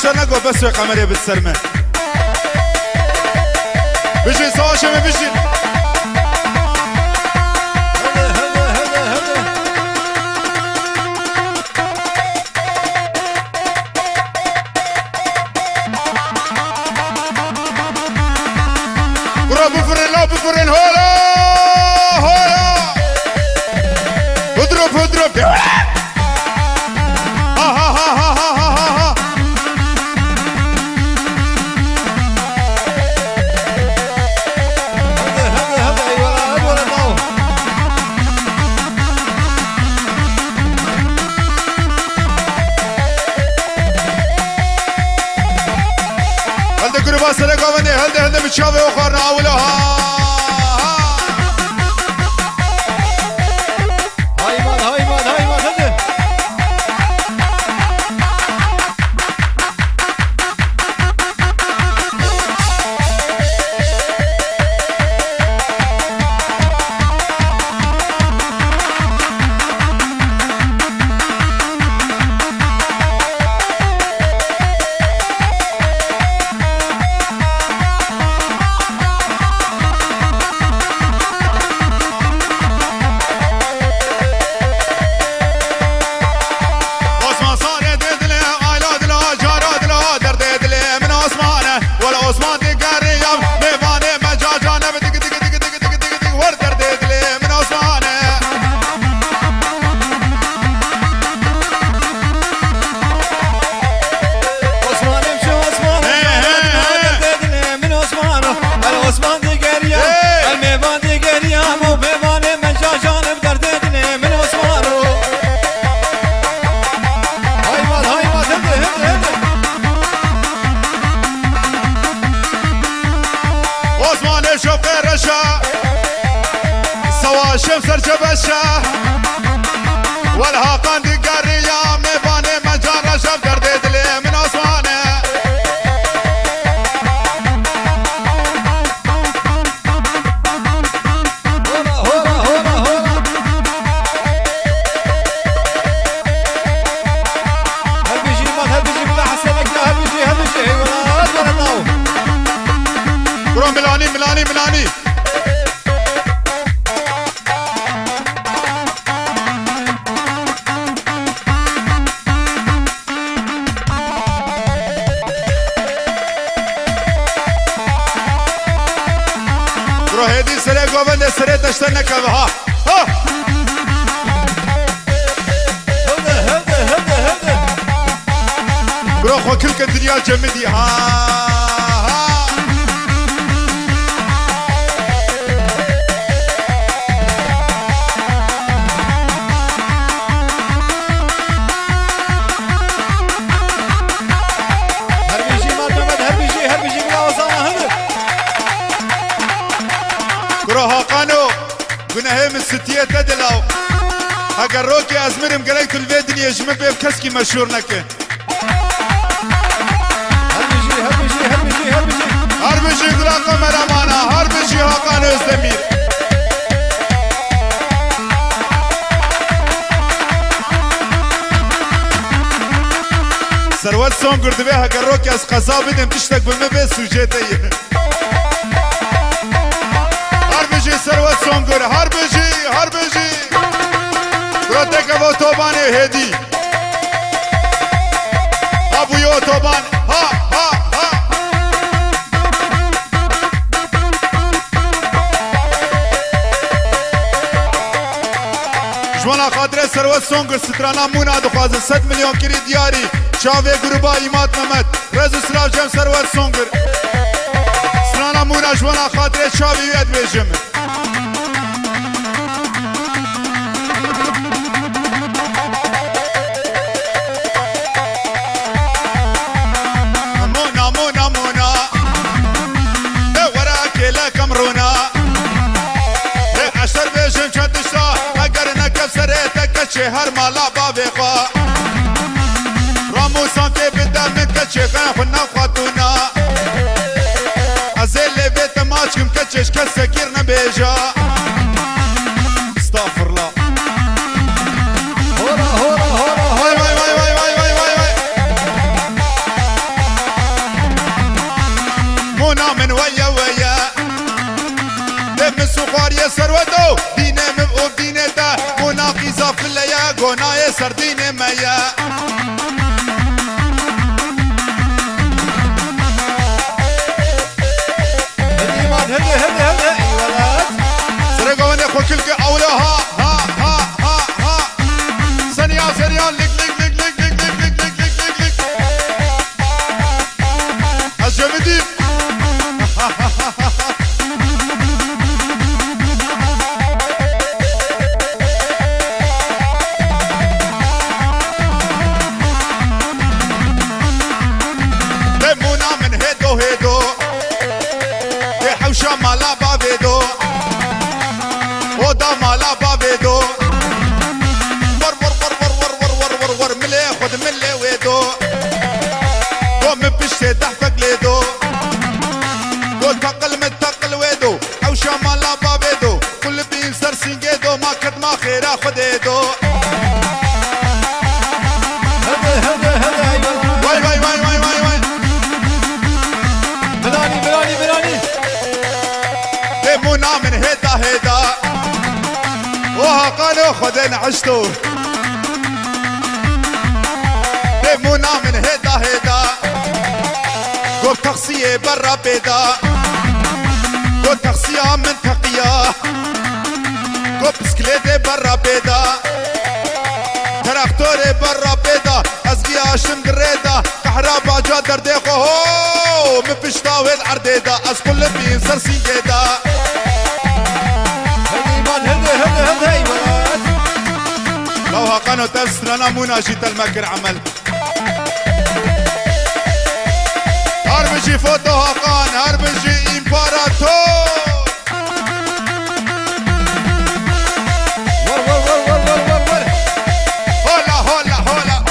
تماشا نقو بس يا قمرية بالسرمة بيجي سوا شمي بيجي برا بفرن لا بفرن هولا هولا اضرب اضرب ها ها ها ها ها ها هل قربا سرقا مني هل بتشافي وخارنا اولها شمسر جبشة والهاقان دي قرية ميباني مجان رشب درديد لي من عثمانه هولا هولا هولا هولا هل بيجي بلا حسنك لا هل بيجي ولا ناو برو ميلاني ميلاني ميلاني هدي سريع قوبند سريع تشتنك ها ها هذا بروح وكل كدريا جمدي ها روها قانو قلنا هي من ستية تدلو هكا روكي ازمرم قلقت الفيدن يجمع بيه بكسكي مشهور نكن هربجي قلاقة مرامانا هربجي هاقانو ازدمير سروات سون قرد بيه هكا روكي از قصا بدم تشتك بمبه سوجيتي سروت سونگر هربجي براتك ابو توبان هدي ابو يو توبان ها ها ها جوانا خاطر سروت سونگر سترانا مونا دخواز 100 مليون كري دياري شاوه گروبا ایمات محمد رزو سلاف جم سروت سونگر سترانا مونا جوانا خاطر شاوه يد بيجم هر مالا بابقا رامو سانكي بدا من كتشي خنا خاتونا ازيل بيت ماشكم كتشش كسكير نبيجا استغفر الله هورا هورا هورا هاي واي واي واي واي واي واي سروتو دينه مبقوب دينه دا مناقضة في الليا قناية سردينه ميا هدي ولد سرقوا من اخو كلك اولو ها سريان لك الجمدين لمونا من هيدو حوشة مالا بابيدو ودا مالا بابيدو ور ملي خد ملي ويدو قوم بشتي تحتك ليدو قول تقل متقل ويدو حوشة مالا بابيدو كل بين سرسين جيدو ما كد ما خيرا خديدو واي بلاني لمونا من هيدا وها قالوا خدين عشتو لمونا من هيدا قول تغسية برا بيدا قول تغسية من تقيا قول بسكليتي برا بيدا تراكتوري برا بيدا ازقيا شم قريدا كحرابا جا درديخو هو مبشتاوي العرديدا از كل بين سرسين جيدا هدي ولد لو هقانو تفسرنا مناجيت المكر عمل هربجي فوتو هقان هربجي امباراتور هولا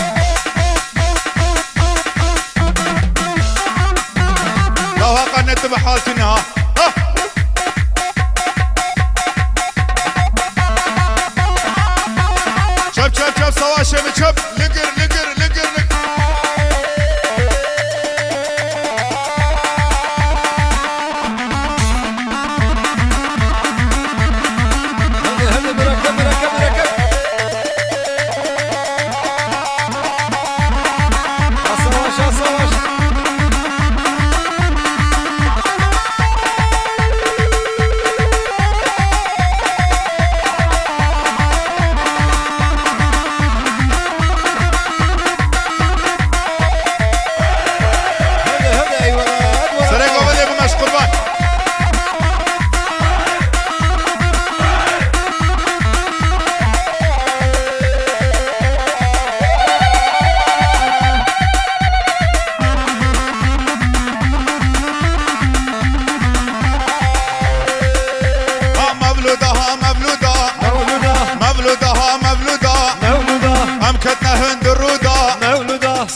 لو هقان نتبع حالتنا شب سواشي متشب لقر مركب صواش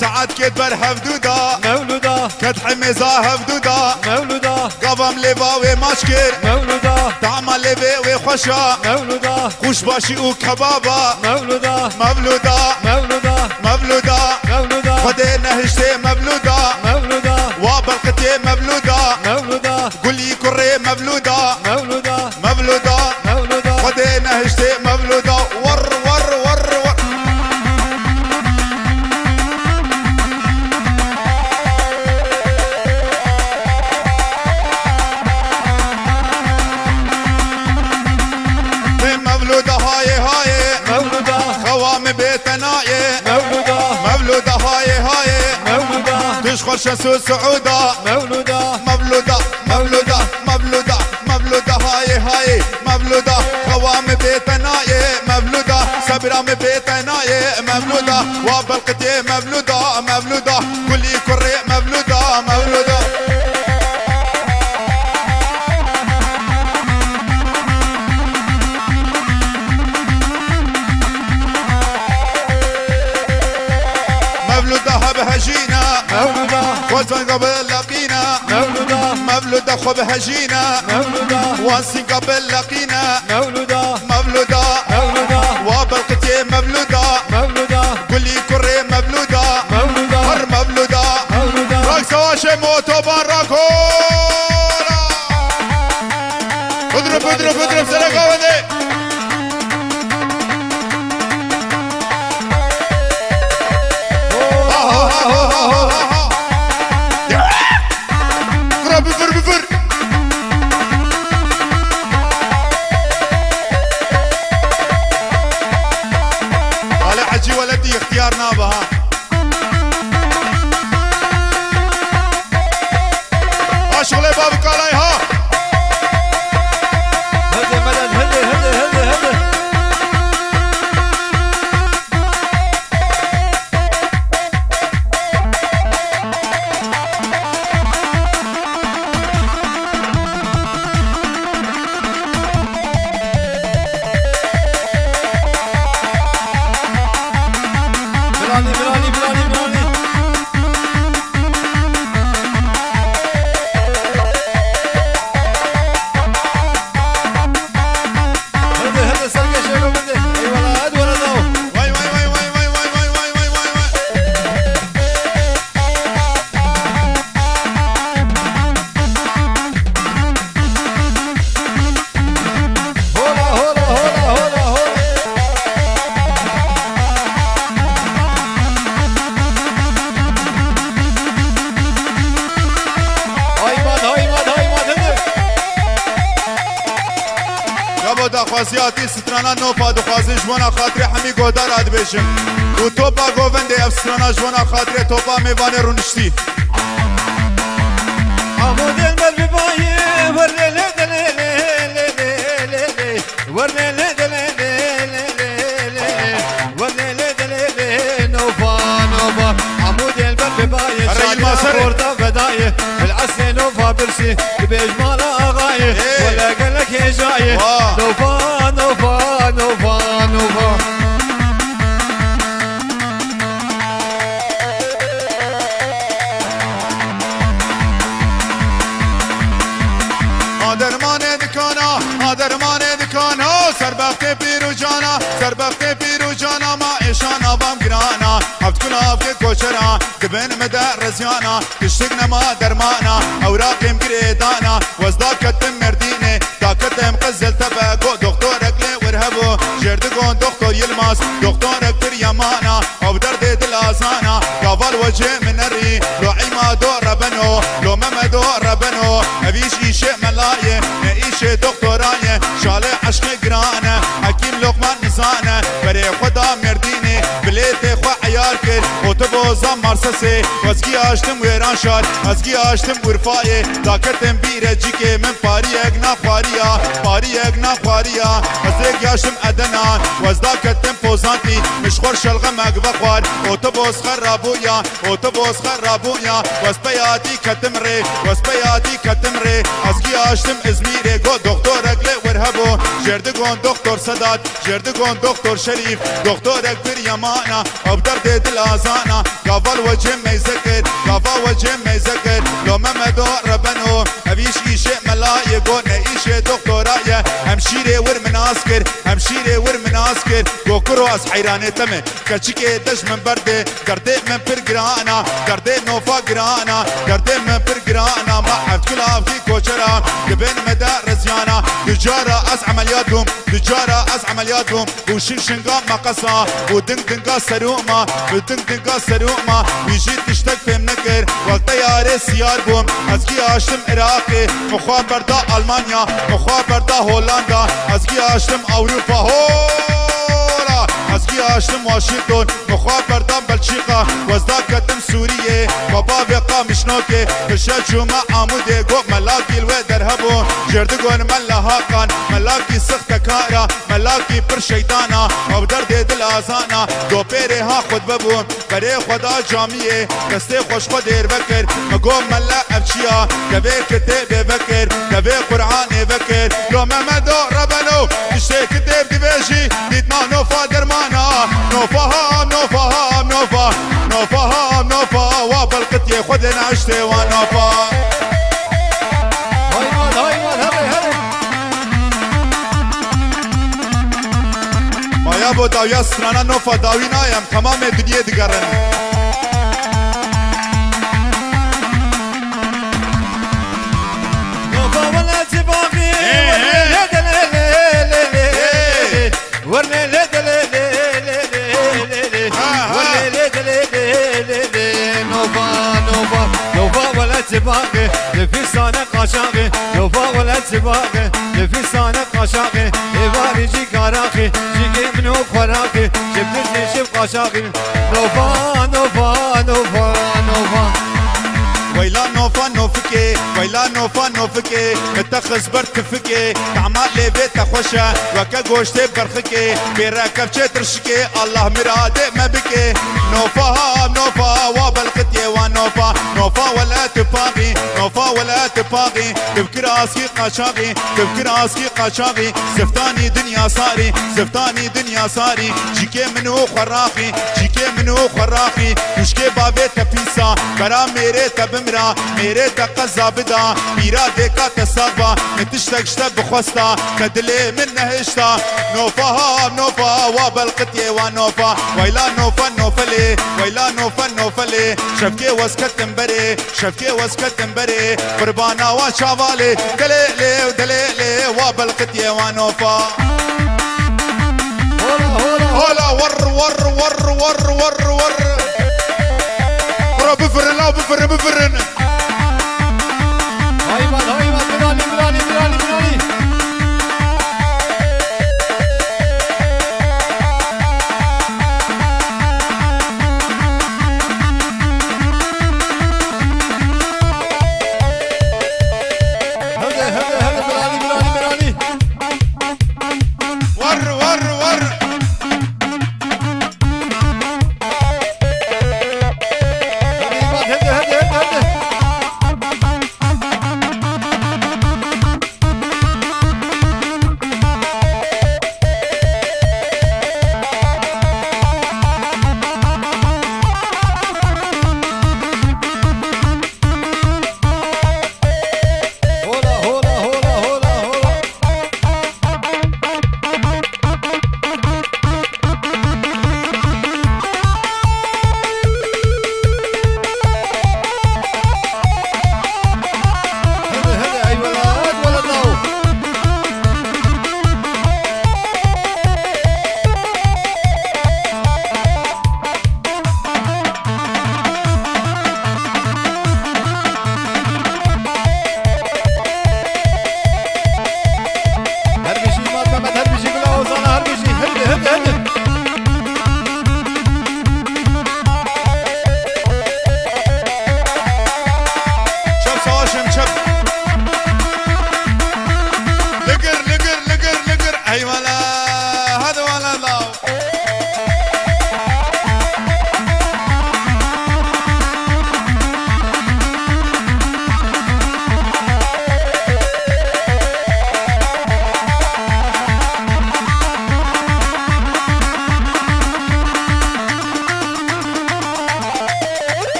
ساعات كدبر هفدودا مولودا كد حميزة هفدودا مولودا قبم ليفاوي ماشكر مولودا تعمل ليفاوي خوشا مولودا خوش باشي وكبابا مولودا مولودا مولودا مولودا مولودا خدي نهشتي مولودا مولودا وبرقتي مولودا مولودا قولي كري مولودا مولودا مولودا مولودا خدي نهشتي مولودا ور مولودا هاي مولودا خوام بيتناي مولودا مولودا هاي مولودا تشخر شمس سعودا مولودا مولودا هاي مولودا خوام بيتناي مولودا صبرام بيتناي مولودا وبلقتي مولودا كلي كري مولودا بهجينا مولودا وزن قبل لقينا مولودا خو بهجينا وانسين قبل لقينا مولودا وبلقتي مولودا قولي كري مولودا هر مولودا راك سواشي موتو باراكولا اضرب اضرب اضرب سرقة ودي بفر بفر على حجي ولدي اختيار نابها شغلي بابك عليها هدي مدد هدي هدي هدي هدي بلاني بلاني بلاني بلاني هدي هدي سرقة شيلو بدي اي ولا هد ولا ضو واي واي واي واي واي واي واي واي واي واي هولا هولا هولا هولا هولا هاي ماد هاي ماد هاي ماد هدي جابو دخوازياتي سترانا نوبا دخوازي جوانا خاطري حمي گودار اد بيشم و توبا گوونده اف سترانا جوانا خاطري توبا ميواني رونشتي عمود المربي باي ورلي لي ورلي لي نوفا نوفا عمود المربي باي شارع بداية العسل نوفا برسي بإجمال أغاية ولا قالك يا جاية نوفا نوفا نوفا نوفا درمان دکانا درمان دکانا سربخت پیرو جانا سربخت پیرو جانا ما ایشان آبام گرانا هفت کل هفت کوچرا دبن مدر رزیانا تشتگ نما درمانا اوراقیم گریدانا وزدا کتم مردینه تا کتم قزل تبگو دکتورک لی ورهبو جردگون دکتور یلماس دکتورک پر یمانا او درد دل آزانا کافال وجه من الری لو عیما دو ربنو لو ممدو ربنو اویش ایشه ملایه نعيشه دكتورايه شاله عشق گرانه حكيم لقمان نزانه بري خدا مردينه بليت خو عيار كر اوتوبوزا مارسسه وزگي اشتم ويران شار وزگي اشتم ورفايه داكتم بيرجيكه من فاريك نافاريا فاريك نافاريا وزگ ياشم ادنا وزداكتم بوزانتي مش خورش الغمق بخوار اوتوبوس خرابويا اوتوبوس خرابويا وسبياتي كتمري وسبياتي كتمري وزگي اشتم ازميري گو دكتورك لي ورهبو جردگون دكتور سداد جردگون دكتور شريف دكتورك بر يمانا وبدرد دل آزانا قافل وجه ميزكر قافل وجه ميزكر لو ممدو ربنو ابيش ايشه ملايه گو نعيشه دكتورايه همشيري ور مناسكر همشيري ور مناسكر گو كرو از حيرانه تمه كچيكي دش من برده درده من پر گرانا درده نوفا گرانا درده من پر گرانا ما حفت كل عفتي كوچرا دبن مدى رزيانا تجارة از عملياتهم تجارة از عملياتهم وشن شنقا مقصا ودنق دنقا سروما ودنق دنقا سروما ويجي تشتك فهم نكر والطيارة سيار بوم ازكي اشتم عراقي مخوان بردا المانيا مخوان بردا هولندا ازكي اشتم اوروبا هولا ازكي اشتم واشنطن مخوان بردا بلشيقة وزدا كتم سورية بابا بقا مشنوكي بشا جمع عمودي قو ملاكي الويدر هبو جردگون ملا هاقان ملاكي سخت كارا ملاكي پر شيطانا او درد دل آزانا دو پیره ها خود ببون بره خدا جامعه دسته خوش خود ایر بکر مگو ملا افچیا دبه کتب بکر دبه قرآن بکر لو ممدو ربنو نشته کتب دیوشی دیدنا نوفا درمانا نوفا هم نوفا هم نوفا نوفا هم نوفا وابلقتي خود نعشته ونوفا مایا بو داویا سرانا نوفا داوی نایم تمام دنیا دیگرن نوفا ولا تباقي تباقي لفستان قشاقي نوفا ولا تباقي لفستان قشاقي إيفاري جي كاراقي جيكي منو فراقي جبتني شب قشاقي نوفا نوفا نوفا نوفا ويلا نوفا نوفكي ويلا نوفا نوفكي متخز برتفكي تعمل لي بيت خوشة وكا قوشتي برخكي بيراكب ترشكي الله مرادي ما بكي نوفا نوفا وبالقتي ونوفا نوفا ولا تفاقي نوفا ولا تفاقي تفكر اسكي قشاقي تفكر اسكي قشاقي زفتاني دنيا صاري زفتاني دنيا صاري جيكي منو خراقي جيكي منو خراقي مشكي بابي تفيسا برا ميري تبم میره تا قضا بدا میرا دیکا تصابا نتشتک شتا بخوستا کدلی من نهشتا نوفا نوفا وبالقتي ونوفا ويلا نوفا نوفلي ويلا نوفا نوفلي شفكي وسكت مبري شفكي وسكت مبري قربانا وشافالي دليلي ودليلي وبالقتي ونوفا هولا ور ور ور ور ور ور بفرن لا بفرن بفرن هايبان هايبان براني براني براني براني هذا هذا هذا براني براني براني ور ور ور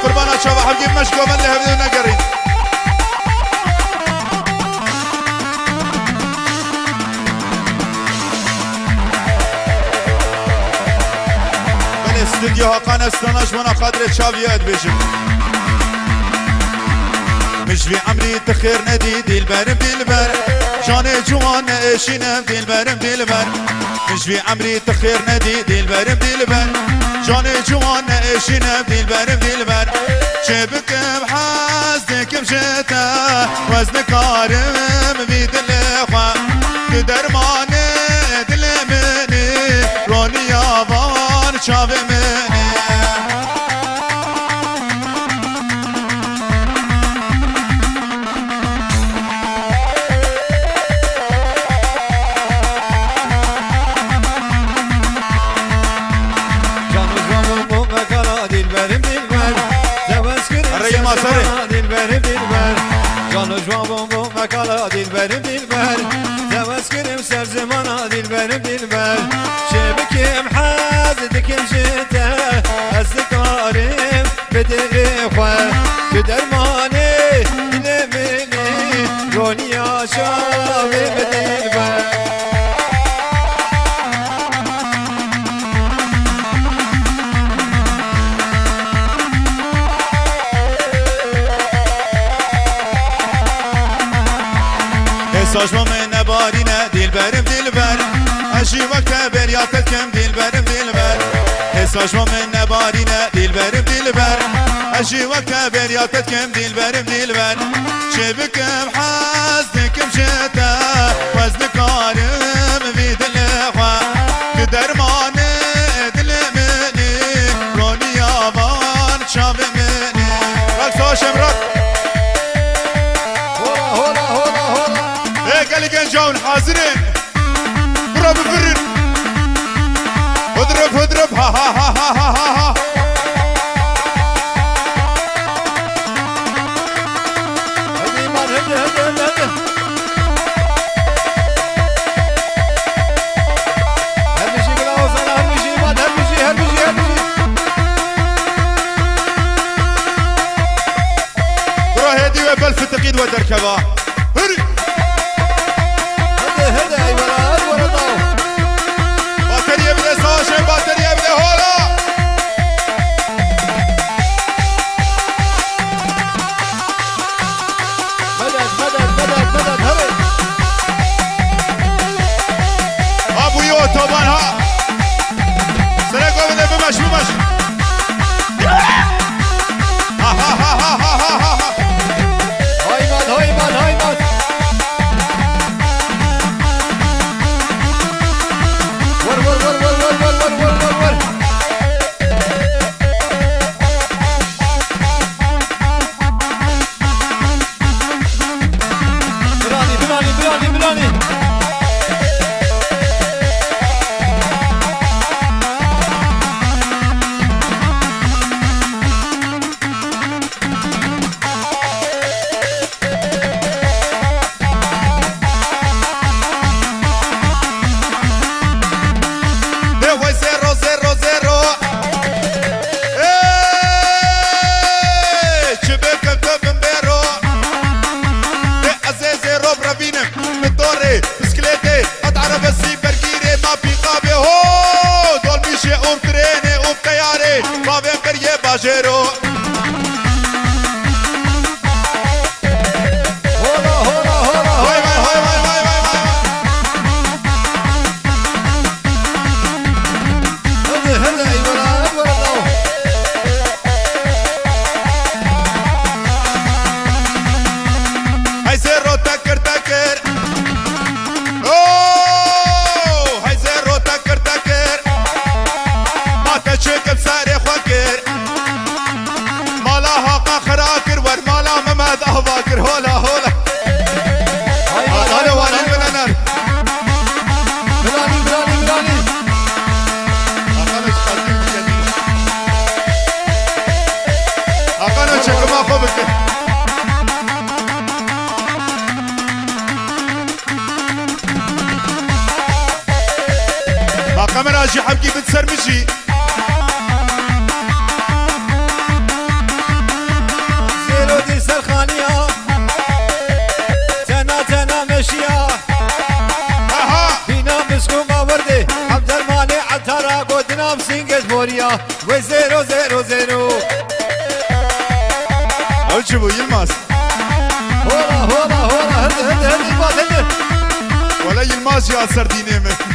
قربانا شباب حبيب مشكو من اللي هبدو نقري بالاستديو هاقان استناش وانا قادرة شافيات بيجم مش في عمري تخير ندي دي البر بالبر جاني جوان اشينا بدي البر بالبر مش في عمري تخير ندي دي البر بالبر جاني جوان اشينا بدي البر بالبر شبك بحاسدك بشتا وزن كارم بيد الاخوة كدرماني دل مني روني يابان شاف مني جانو جوان بومبو مكالا دلبر دلبر زواز كرم سر زمانا دلبر دلبر شبكم حازدك مشتا الذكارم بدل خواه بدرماني دلمني روني شاوي بدلبر حساش من نبارينا دلبرم دلبر أجي وقت برياتكم دلبرم دلبر حساش من نبارينا دلبرم دلبر أجي وقت برياتكم دلبرم دلبر شبكم حزنكم شتا وزن كارم في دلخوا كدرمان دلمني روني يابان شاف مني رقص شمرك جاون حاضرين برا بفرن اضرب اضرب ها ها ها ها ها ها هدي ما هدي هدي هدي هرمشي كلا وصل هرمشي ما هرمشي هرمشي هرمشي برا هدي وبل في التقييد ودركبه هري هدي ولا ضو باتريا بده ساشن باتريا بده هولا مدد هري ابو يو طبعا ها سرقوا بده بمش ها ها ها ها ها ها هاي ماد ور بلاني باجرو كاميرا جي حبكي بتسرمشي زيرو دي سرخانية تنا مشيا فينا مسكومة وردي عبد الماني عترا قدنا بسينجز بوريا وزيرو زيرو زيرو أوجبو يلماس هولا هدي ولا يلماس يا سرديني من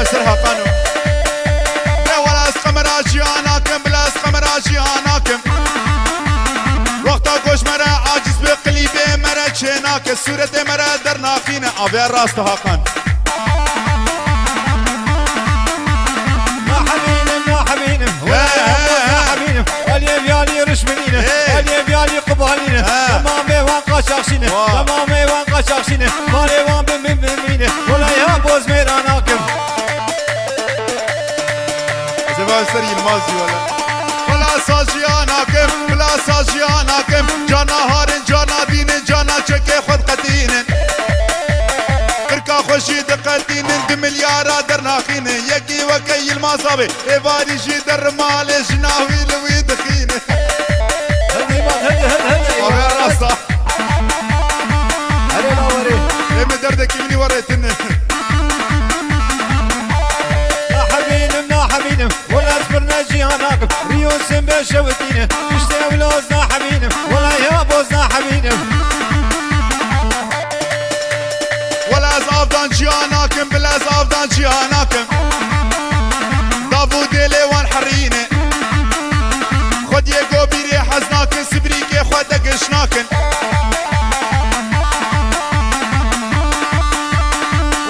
سرها قانون لا ولا اسقم راجي اناكم بلا اسقم راجي اناكم وقتا قوش مرا عاجز بقليبي مرا تشيناك السورة مرا درناخينا ابي الراس تهاقان ما حبينم اليم يالي رشمنينه اليم يالي قبالينه تمامي وان قشاقشينه تمامي وان قشاقشينه مالي وان بمينه ولا يا بوز ميراناكم كاسر يلمازي ولا ساجيانا كم بلا ساجيانا كم جانا هارن جانا دين جانا چكي خود قدين فرقا خوشي دقتين 2 مليار درناخين يكي وكي المصابي إباري جي در مال جناوي لوي دخين هدي وغير راسا هدي لا وري من دردك مني وريتن حبيبي ولا صبرنا جيهاناكم ريوسم بشوتينا اشتاو لوزنا حبيبي ولا يا بوزنا حبيبي ولا زافدان جيهاناكم بلا زافدان جيهاناكم دافو ديلي حرينه خد يقو بيري حزناكن سبريكي خد قشناكن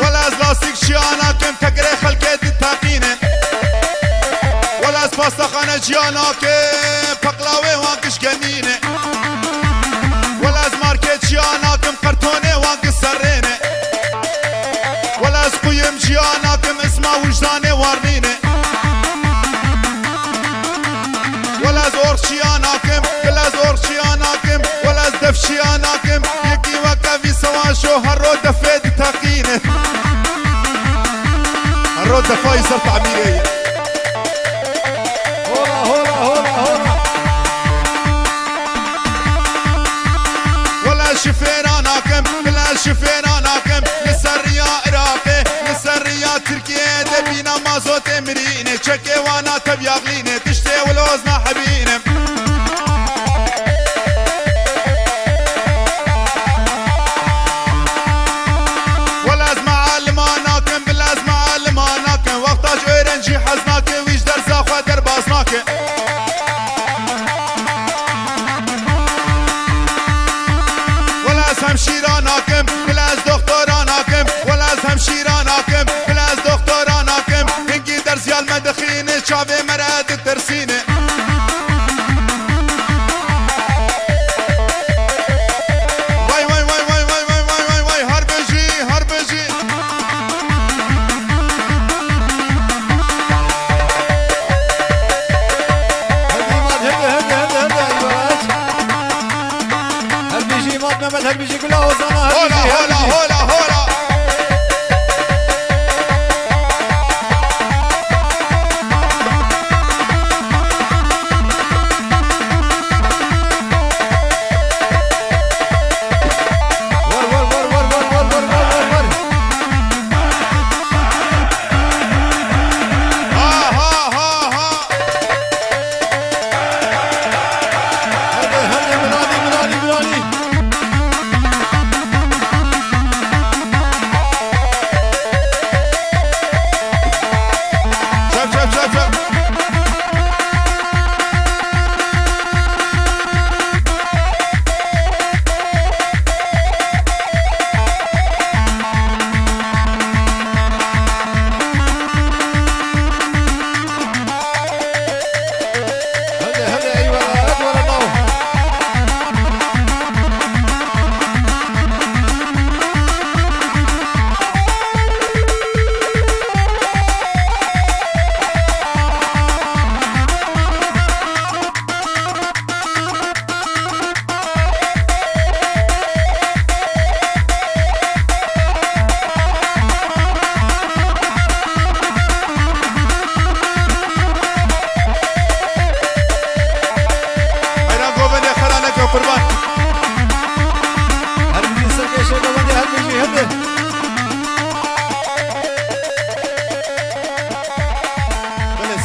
ولا زلاسيك جيهاناكم تقري خلقيت التاقينه ولا سباستخانة جياناكم بقلاوي وانكش جنينة ولا زماركت جياناكم قرطوني وانكش سرينة ولا سقيم جياناكم اسمه وجداني وارنينة ولا زور شياناكم بلا زور شياناكم ولا زدف شياناكم يكي وكافي سواشو هرو دفيد تاقينة هرو دفاي صار تعميرية شفيراناكم بلا شفيراناكم لسريا عراقي لسريا تركيا دبينا مازوت امريني تشكي وانا تبياغليني تشتي ولوزنا حبيني ولا اسمع علماناكم بلا اسمع علماناكم وقتاج اورنجي حزناكي ويش درزا خوا درباسناكي همشيراناكم بلاز دكتوراناكم ولا همشيراناكم بلاز دكتوراناكم هنجي درس يا المدخين شافي مراد الترسينه واي واي واي واي واي واي واي واي واي هربجي هربجي هل بيجي كلها وزنها هولا هولا هولا هولا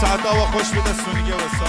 ساعت خوش بده سونیگه و